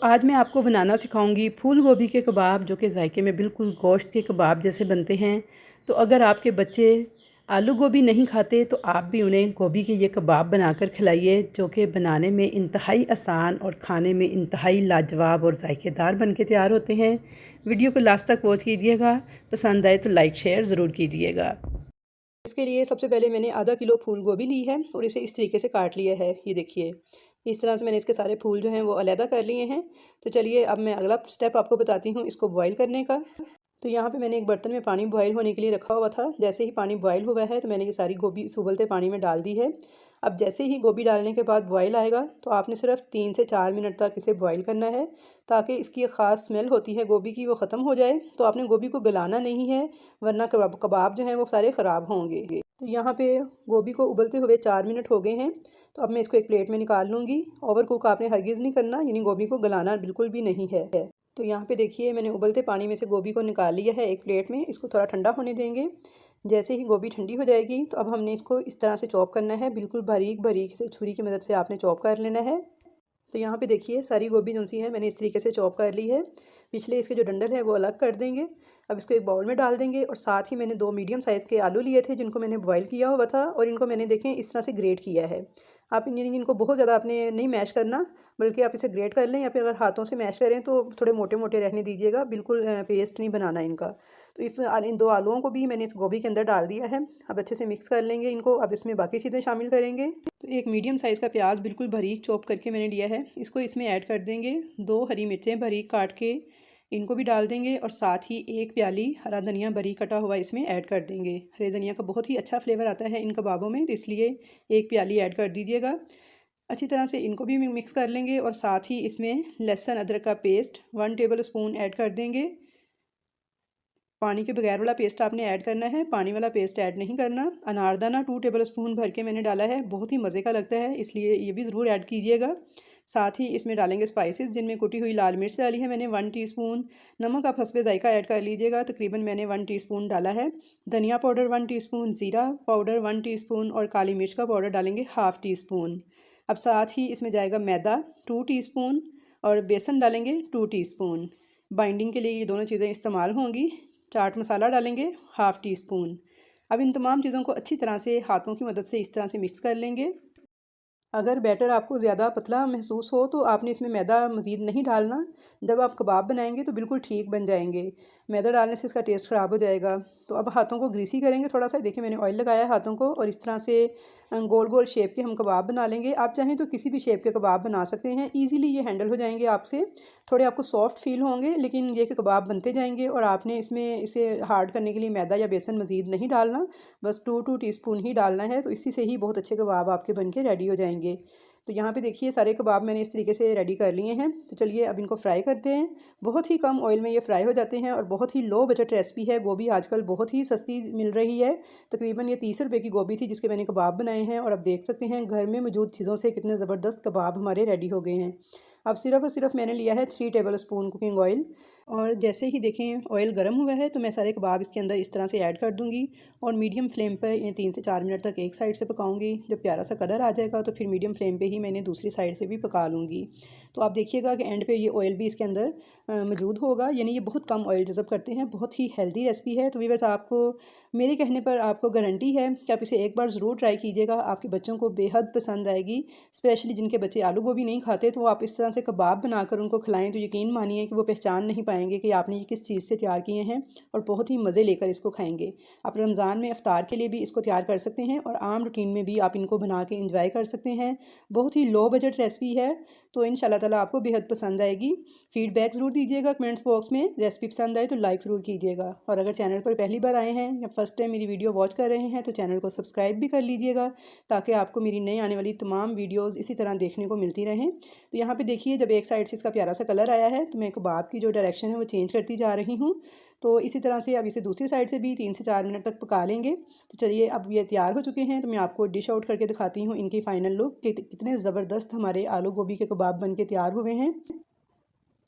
आज मैं आपको बनाना सिखाऊंगी फूल गोभी के कबाब, जो कि जायके में बिल्कुल गोश्त के कबाब जैसे बनते हैं। तो अगर आपके बच्चे आलू गोभी नहीं खाते तो आप भी उन्हें गोभी के ये कबाब बनाकर खिलाइए, जो कि बनाने में इंतहाई आसान और खाने में इंतहाई लाजवाब और जायकेदार बन के तैयार होते हैं। वीडियो को लास्ट तक वॉच कीजिएगा। पसंद आए तो लाइक शेयर ज़रूर कीजिएगा। इसके लिए सबसे पहले मैंने आधा किलो फूल गोभी ली है और इसे इस तरीके से काट लिया है। ये देखिए, इस तरह से मैंने इसके सारे फूल जो हैं वो अलहदा कर लिए हैं। तो चलिए अब मैं अगला स्टेप आपको बताती हूँ इसको बॉईल करने का। तो यहाँ पे मैंने एक बर्तन में पानी बॉईल होने के लिए रखा हुआ था। जैसे ही पानी बॉईल हुआ है तो मैंने ये सारी गोभी इस उबलते पानी में डाल दी है। अब जैसे ही गोभी डालने के बाद बॉईल आएगा तो आपने सिर्फ 3 से 4 मिनट तक इसे बॉईल करना है, ताकि इसकी एक ख़ास स्मेल होती है गोभी की वो ख़त्म हो जाए। तो आपने गोभी को गलाना नहीं है, वरना कबाब जो हैं वो सारे ख़राब होंगे। तो यहाँ पे गोभी को उबलते हुए 4 मिनट हो गए हैं। तो अब मैं इसको एक प्लेट में निकाल लूँगी। ओवर कुक आपने हरगिज़ नहीं करना, यानी गोभी को गलाना बिल्कुल भी नहीं है। तो यहाँ पे देखिए, मैंने उबलते पानी में से गोभी को निकाल लिया है एक प्लेट में। इसको थोड़ा ठंडा होने देंगे। जैसे ही गोभी ठंडी हो जाएगी तो अब हमने इसको इस तरह से चॉप करना है, बिल्कुल बारीक बारीक से छुरी की मदद से आपने चॉप कर लेना है। तो यहाँ पे देखिए, सारी गोभी जो सी है मैंने इस तरीके से चॉप कर ली है। पिछले इसके जो डंडल है वो अलग कर देंगे। अब इसको एक बाउल में डाल देंगे और साथ ही मैंने 2 मीडियम साइज़ के आलू लिए थे, जिनको मैंने बॉईल किया हुआ था और इनको मैंने देखें इस तरह से ग्रेट किया है। आप इनको बहुत ज़्यादा आपने नहीं मैश करना, बल्कि आप इसे ग्रेट कर लें, या फिर अगर हाथों से मैश करें तो थोड़े मोटे मोटे रहने दीजिएगा, बिल्कुल पेस्ट नहीं बनाना इनका। तो इन 2 आलूओं को भी मैंने इस गोभी के अंदर डाल दिया है। अब अच्छे से मिक्स कर लेंगे इनको। अब इसमें बाकी चीज़ें शामिल करेंगे। तो एक मीडियम साइज़ का प्याज बिल्कुल बारीक चॉप करके मैंने लिया है, इसको इसमें ऐड कर देंगे। 2 हरी मिर्चें बारीक काट के इनको भी डाल देंगे और साथ ही 1 प्याली हरा धनिया बारीक कटा हुआ इसमें ऐड कर देंगे। हरे धनिया का बहुत ही अच्छा फ्लेवर आता है इन कबाबों में, तो इसलिए 1 प्याली ऐड कर दीजिएगा। अच्छी तरह से इनको भी मिक्स कर लेंगे और साथ ही इसमें लहसुन अदरक का पेस्ट 1 टेबल स्पून ऐड कर देंगे। पानी के बगैर वाला पेस्ट आपने ऐड करना है, पानी वाला पेस्ट ऐड नहीं करना। अनारदाना 2 टेबल स्पून भर के मैंने डाला है, बहुत ही मज़े का लगता है, इसलिए ये भी ज़रूर ऐड कीजिएगा। साथ ही इसमें डालेंगे स्पाइसेस, जिनमें कुटी हुई लाल मिर्च डाली है मैंने 1 टीस्पून। नमक आप हस्बे जायका ऐड कर लीजिएगा, तकरीबन मैंने 1 टीस्पून डाला है। धनिया पाउडर 1 टीस्पून, ज़ीरा पाउडर 1 टीस्पून और काली मिर्च का पाउडर डालेंगे 1/2 टीस्पून। अब साथ ही इसमें जाएगा मैदा 2 टीस्पून और बेसन डालेंगे 2 टीस्पून। बाइंडिंग के लिए ये दोनों चीज़ें इस्तेमाल होंगी। चाट मसाला डालेंगे 1/2 टीस्पून। अब इन तमाम चीज़ों को अच्छी तरह से हाथों की मदद से इस तरह से मिक्स कर लेंगे। अगर बैटर आपको ज़्यादा पतला महसूस हो तो आपने इसमें मैदा मज़ीद नहीं डालना। जब आप कबाब बनाएंगे तो बिल्कुल ठीक बन जाएंगे। मैदा डालने से इसका टेस्ट ख़राब हो जाएगा। तो अब हाथों को ग्रीसी करेंगे थोड़ा सा। देखिए, मैंने ऑयल लगाया है हाथों को और इस तरह से गोल गोल शेप के हम कबाब बना लेंगे। आप चाहें तो किसी भी शेप के कबाब बना सकते हैं, ईज़िली ये हैंडल हो जाएंगे आपसे। थोड़े आपको सॉफ्ट फील होंगे, लेकिन ये कि कबाब बनते जाएंगे और आपने इसमें इसे हार्ड करने के लिए मैदा या बेसन मज़ीद नहीं डालना, बस 2 टीस्पून ही डालना है। तो इसी से ही बहुत अच्छे कबाब आपके बन के रेडी हो जाएंगे। तो यहाँ पे देखिए, सारे कबाब मैंने इस तरीके से रेडी कर लिए हैं। तो चलिए अब इनको फ्राई करते हैं। बहुत ही कम ऑयल में ये फ्राई हो जाते हैं और बहुत ही लो बजट रेसिपी है। गोभी आजकल बहुत ही सस्ती मिल रही है। तकरीबन ये 30 रुपये की गोभी थी जिसके मैंने कबाब बनाए हैं, और अब देख सकते हैं घर में मौजूद चीज़ों से कितने ज़बरदस्त कबाब हमारे रेडी हो गए हैं। अब सिर्फ और सिर्फ मैंने लिया है 3 टेबल स्पून कुकिंग ऑयल, और जैसे ही देखें ऑयल गर्म हुआ है तो मैं सारे कबाब इसके अंदर इस तरह से ऐड कर दूंगी और मीडियम फ्लेम पर इन्हें 3 से 4 मिनट तक एक साइड से पकाऊंगी। जब प्यारा सा कलर आ जाएगा तो फिर मीडियम फ्लेम पे ही मैंने दूसरी साइड से भी पका लूँगी। तो आप देखिएगा कि एंड पे ये ऑयल भी इसके अंदर मौजूद होगा, यानी ये बहुत कम ऑयल जज़ब करते हैं। बहुत ही हेल्दी रेसिपी है। तो व्यूअर्स, आपको मेरे कहने पर आपको गारंटी है कि आप इसे एक बार ज़रूर ट्राई कीजिएगा, आपके बच्चों को बेहद पसंद आएगी। स्पेशली जिनके बच्चे आलू गोभी नहीं खाते, तो आप इस तरह से कबाब बनाकर उनको खिलाएं तो यकीन मानिए कि वो पहचान नहीं पाएंगे कि आपने ये किस चीज़ से तैयार किए हैं, और बहुत ही मज़े लेकर इसको खाएंगे। आप रमज़ान में इफ्तार के लिए भी इसको तैयार कर सकते हैं और आम रूटीन में भी आप इनको बना के इंजॉय कर सकते हैं। बहुत ही लो बजट रेसिपी है, तो इंशाल्लाह ताला आपको बेहद पसंद आएगी। फीडबैक ज़रूर दीजिएगा कमेंट्स बॉक्स में। रेसिपी पसंद आए तो लाइक ज़रूर कीजिएगा, और अगर चैनल पर पहली बार आए हैं या फर्स्ट टाइम मेरी वीडियो वॉच कर रहे हैं तो चैनल को सब्सक्राइब भी कर लीजिएगा, ताकि आपको मेरी नई आने वाली तमाम वीडियोज़ इसी तरह देखने को मिलती रहें। तो यहाँ पे देखिए, जब एक साइड से इसका प्यारा सा कलर आया है तो मैं कबाब की जो डायरेक्शन है वो चेंज करती जा रही हूँ। तो इसी तरह से अब इसे दूसरी साइड से भी 3 से 4 मिनट तक पका लेंगे। तो चलिए, अब ये तैयार हो चुके हैं तो मैं आपको डिश आउट करके दिखाती हूँ इनकी फ़ाइनल लुक कि कितने ज़बरदस्त हमारे आलू गोभी के कबाब बन के तैयार हुए हैं।